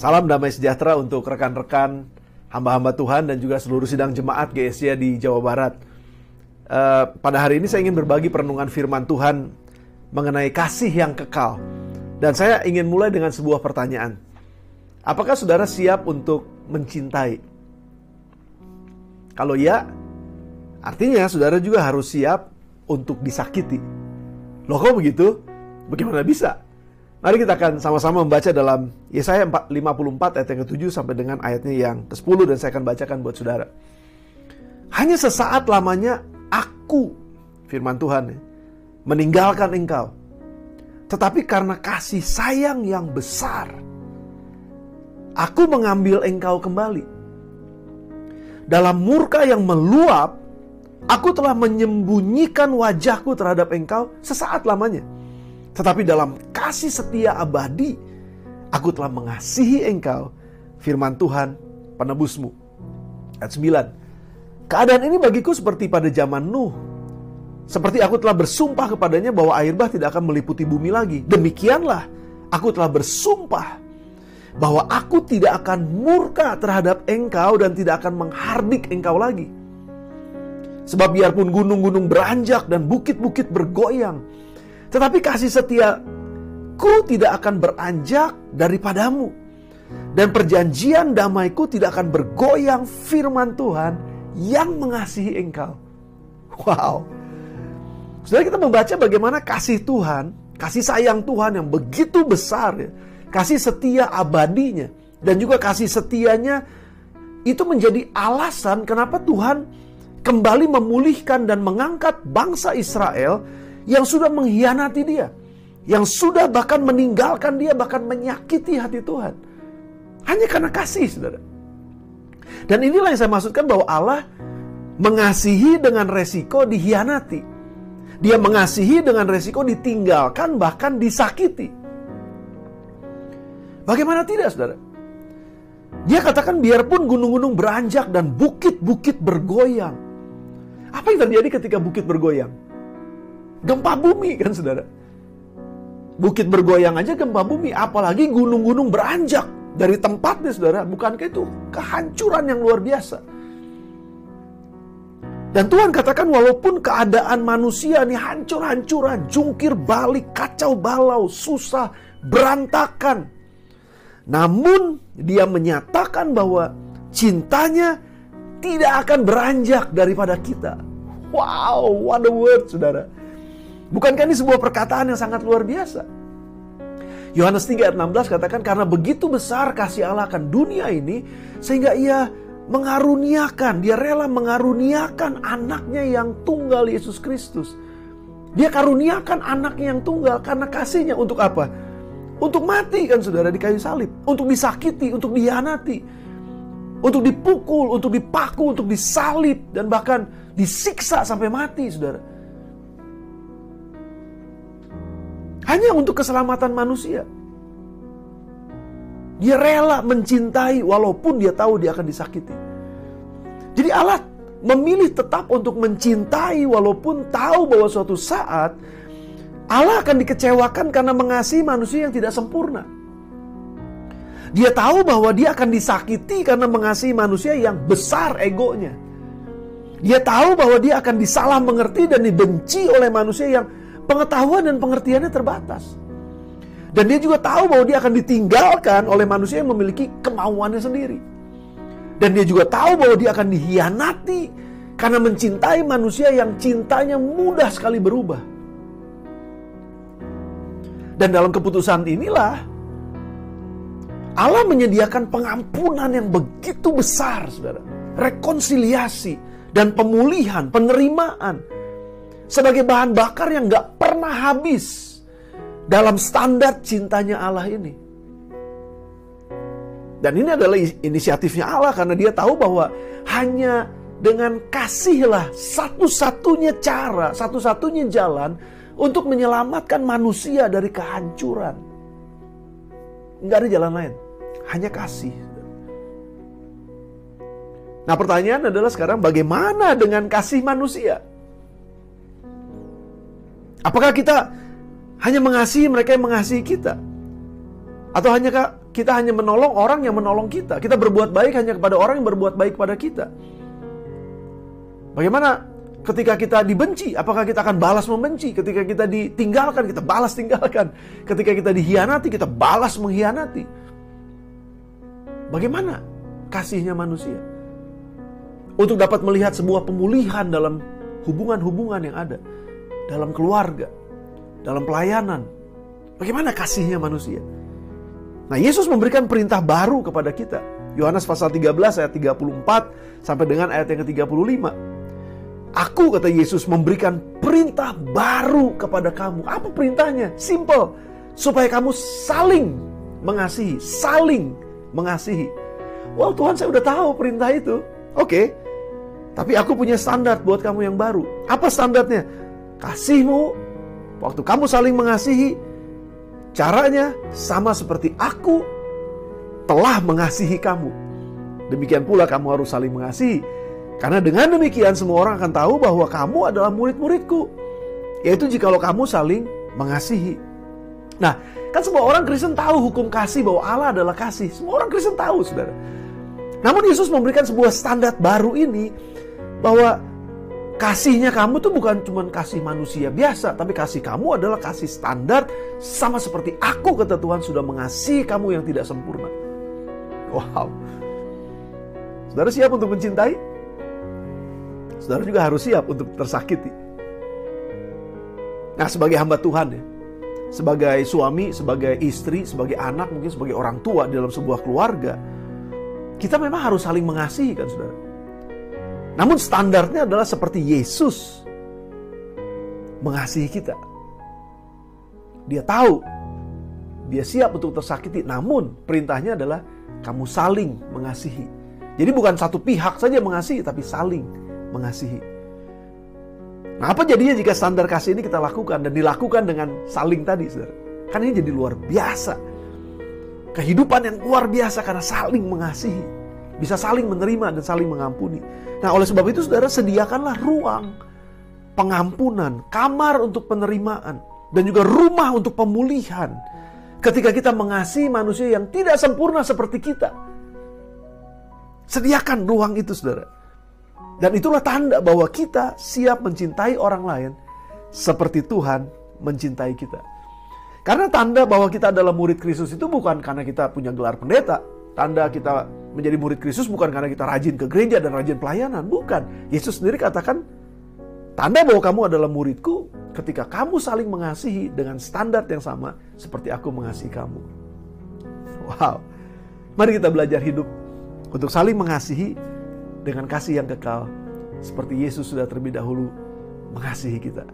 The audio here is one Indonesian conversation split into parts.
Salam damai sejahtera untuk rekan-rekan hamba-hamba Tuhan dan juga seluruh sidang jemaat GSY di Jawa Barat. Pada hari ini saya ingin berbagi perenungan firman Tuhan mengenai kasih yang kekal. Dan saya ingin mulai dengan sebuah pertanyaan. Apakah saudara siap untuk mencintai? Kalau ya, artinya saudara juga harus siap untuk disakiti. Loh kok begitu? Bagaimana bisa? Mari kita akan sama-sama membaca dalam Yesaya 54 ayat yang ke-7 sampai dengan ayatnya yang ke-10 dan saya akan bacakan buat saudara. Hanya sesaat lamanya aku, firman Tuhan, meninggalkan engkau. Tetapi karena kasih sayang yang besar, aku mengambil engkau kembali. Dalam murka yang meluap, aku telah menyembunyikan wajahku terhadap engkau sesaat lamanya. Tetapi dalam kasih setia abadi, aku telah mengasihi engkau, firman Tuhan penebusmu. Ayat 9. Keadaan ini bagiku seperti pada zaman Nuh. Seperti aku telah bersumpah kepadanya bahwa air bah tidak akan meliputi bumi lagi. Demikianlah aku telah bersumpah bahwa aku tidak akan murka terhadap engkau dan tidak akan menghardik engkau lagi. Sebab biarpun gunung-gunung beranjak dan bukit-bukit bergoyang, tetapi kasih setiaku tidak akan beranjak daripadamu. Dan perjanjian damaiku tidak akan bergoyang, firman Tuhan yang mengasihi engkau. Wow. Saudara, kita membaca bagaimana kasih Tuhan, kasih sayang Tuhan yang begitu besar, ya, kasih setia abadinya, dan juga kasih setianya itu menjadi alasan kenapa Tuhan kembali memulihkan dan mengangkat bangsa Israel yang sudah mengkhianati dia, yang sudah bahkan meninggalkan dia, bahkan menyakiti hati Tuhan. Hanya karena kasih, saudara. Dan inilah yang saya maksudkan bahwa Allah mengasihi dengan resiko dikhianati. Dia mengasihi dengan resiko ditinggalkan, bahkan disakiti. Bagaimana tidak, saudara? Dia katakan biarpun gunung-gunung beranjak dan bukit-bukit bergoyang. Apa yang terjadi ketika bukit bergoyang? Gempa bumi kan, saudara. Bukit bergoyang aja gempa bumi, apalagi gunung-gunung beranjak dari tempatnya, saudara. Bukankah itu kehancuran yang luar biasa? Dan Tuhan katakan walaupun keadaan manusia ini hancur-hancuran, jungkir balik, kacau balau, susah, berantakan, namun dia menyatakan bahwa cintanya tidak akan beranjak daripada kita. Wow, what a word, saudara. Bukankah ini sebuah perkataan yang sangat luar biasa? Yohanes 3 ayat 16 katakan, karena begitu besar kasih Allah akan dunia ini, sehingga ia mengaruniakan, dia rela mengaruniakan anaknya yang tunggal, Yesus Kristus. Dia karuniakan anaknya yang tunggal karena kasihnya. Untuk apa? Untuk mati kan, saudara, di kayu salib. Untuk disakiti, untuk dikhianati, untuk dipukul, untuk dipaku, untuk disalib, dan bahkan disiksa sampai mati, saudara. Hanya untuk keselamatan manusia. Dia rela mencintai walaupun dia tahu dia akan disakiti. Jadi Allah memilih tetap untuk mencintai walaupun tahu bahwa suatu saat Allah akan dikecewakan karena mengasihi manusia yang tidak sempurna. Dia tahu bahwa dia akan disakiti karena mengasihi manusia yang besar egonya. Dia tahu bahwa dia akan disalah mengerti dan dibenci oleh manusia yang pengetahuan dan pengertiannya terbatas. Dan dia juga tahu bahwa dia akan ditinggalkan oleh manusia yang memiliki kemauannya sendiri. Dan dia juga tahu bahwa dia akan dikhianati karena mencintai manusia yang cintanya mudah sekali berubah. Dan dalam keputusan inilah Allah menyediakan pengampunan yang begitu besar, saudara. Rekonsiliasi dan pemulihan, penerimaan sebagai bahan bakar yang gak pernah habis dalam standar cintanya Allah ini. Dan ini adalah inisiatifnya Allah karena dia tahu bahwa hanya dengan kasihlah satu-satunya cara, satu-satunya jalan untuk menyelamatkan manusia dari kehancuran. Nggak ada jalan lain, hanya kasih. Nah, pertanyaan adalah sekarang bagaimana dengan kasih manusia? Apakah kita hanya mengasihi mereka yang mengasihi kita? Atau kita hanya menolong orang yang menolong kita? Kita berbuat baik hanya kepada orang yang berbuat baik pada kita? Bagaimana ketika kita dibenci? Apakah kita akan balas membenci? Ketika kita ditinggalkan, kita balas tinggalkan. Ketika kita dihianati, kita balas mengkhianati. Bagaimana kasihnya manusia? Untuk dapat melihat sebuah pemulihan dalam hubungan-hubungan yang ada. Dalam keluarga, dalam pelayanan. Bagaimana kasihnya manusia? Nah, Yesus memberikan perintah baru kepada kita. Yohanes pasal 13 ayat 34 sampai dengan ayat yang ke-35. Aku, kata Yesus, memberikan perintah baru kepada kamu. Apa perintahnya? Simple. Supaya kamu saling mengasihi. Saling mengasihi. Wow, Tuhan, saya udah tahu perintah itu. Oke. Tapi aku punya standar buat kamu yang baru. Apa standarnya? Kasihmu, waktu kamu saling mengasihi, caranya sama seperti aku telah mengasihi kamu. Demikian pula kamu harus saling mengasihi. Karena dengan demikian semua orang akan tahu bahwa kamu adalah murid-muridku. Yaitu jikalau kamu saling mengasihi. Nah, kan semua orang Kristen tahu hukum kasih, bahwa Allah adalah kasih. Semua orang Kristen tahu, saudara. Namun Yesus memberikan sebuah standar baru ini, bahwa kasihnya kamu tuh bukan cuma kasih manusia biasa, tapi kasih kamu adalah kasih standar, sama seperti aku, kata Tuhan, sudah mengasihi kamu yang tidak sempurna. Wow. Saudara siap untuk mencintai? Saudara juga harus siap untuk tersakiti. Nah, sebagai hamba Tuhan ya, sebagai suami, sebagai istri, sebagai anak, mungkin sebagai orang tua dalam sebuah keluarga, kita memang harus saling mengasihi, kan saudara. Namun standarnya adalah seperti Yesus mengasihi kita. Dia tahu, dia siap untuk tersakiti, namun perintahnya adalah kamu saling mengasihi. Jadi bukan satu pihak saja mengasihi, tapi saling mengasihi. Nah, apa jadinya jika standar kasih ini kita lakukan dan dilakukan dengan saling tadi, saudara? Kan ini jadi luar biasa. Kehidupan yang luar biasa karena saling mengasihi. Bisa saling menerima dan saling mengampuni. Nah, oleh sebab itu saudara, sediakanlah ruang pengampunan, kamar untuk penerimaan, dan juga rumah untuk pemulihan. Ketika kita mengasihi manusia yang tidak sempurna seperti kita. Sediakan ruang itu, saudara. Dan itulah tanda bahwa kita siap mencintai orang lain seperti Tuhan mencintai kita. Karena tanda bahwa kita adalah murid Kristus itu bukan karena kita punya gelar pendeta. Tanda kita menjadi murid Kristus bukan karena kita rajin ke gereja dan rajin pelayanan. Bukan. Yesus sendiri katakan, tanda bahwa kamu adalah muridku ketika kamu saling mengasihi dengan standar yang sama seperti aku mengasihi kamu. Wow. Mari kita belajar hidup untuk saling mengasihi dengan kasih yang kekal seperti Yesus sudah terlebih dahulu mengasihi kita.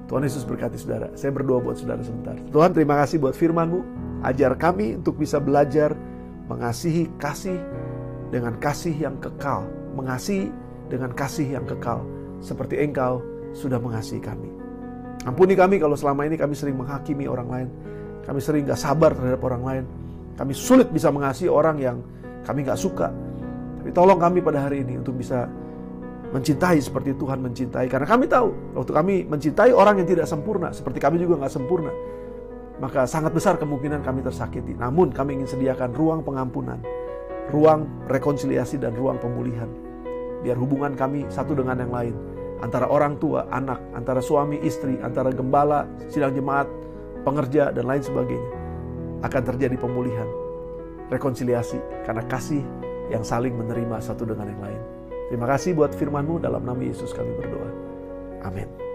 Tuhan Yesus berkati saudara. Saya berdoa buat saudara sebentar. Tuhan, terima kasih buat firman-Mu. Ajar kami untuk bisa belajar mengasihi kasih dengan kasih yang kekal. Mengasihi dengan kasih yang kekal seperti Engkau sudah mengasihi kami. Ampuni kami kalau selama ini kami sering menghakimi orang lain. Kami sering gak sabar terhadap orang lain. Kami sulit bisa mengasihi orang yang kami gak suka. Tapi tolong kami pada hari ini untuk bisa mencintai seperti Tuhan mencintai. Karena kami tahu, waktu kami mencintai orang yang tidak sempurna, seperti kami juga gak sempurna, maka sangat besar kemungkinan kami tersakiti. Namun kami ingin sediakan ruang pengampunan, ruang rekonsiliasi dan ruang pemulihan. Biar hubungan kami satu dengan yang lain. Antara orang tua, anak, antara suami, istri, antara gembala, sidang jemaat, pengerja, dan lain sebagainya. Akan terjadi pemulihan, rekonsiliasi, karena kasih yang saling menerima satu dengan yang lain. Terima kasih buat firman-Mu, dalam nama Yesus kami berdoa. Amin.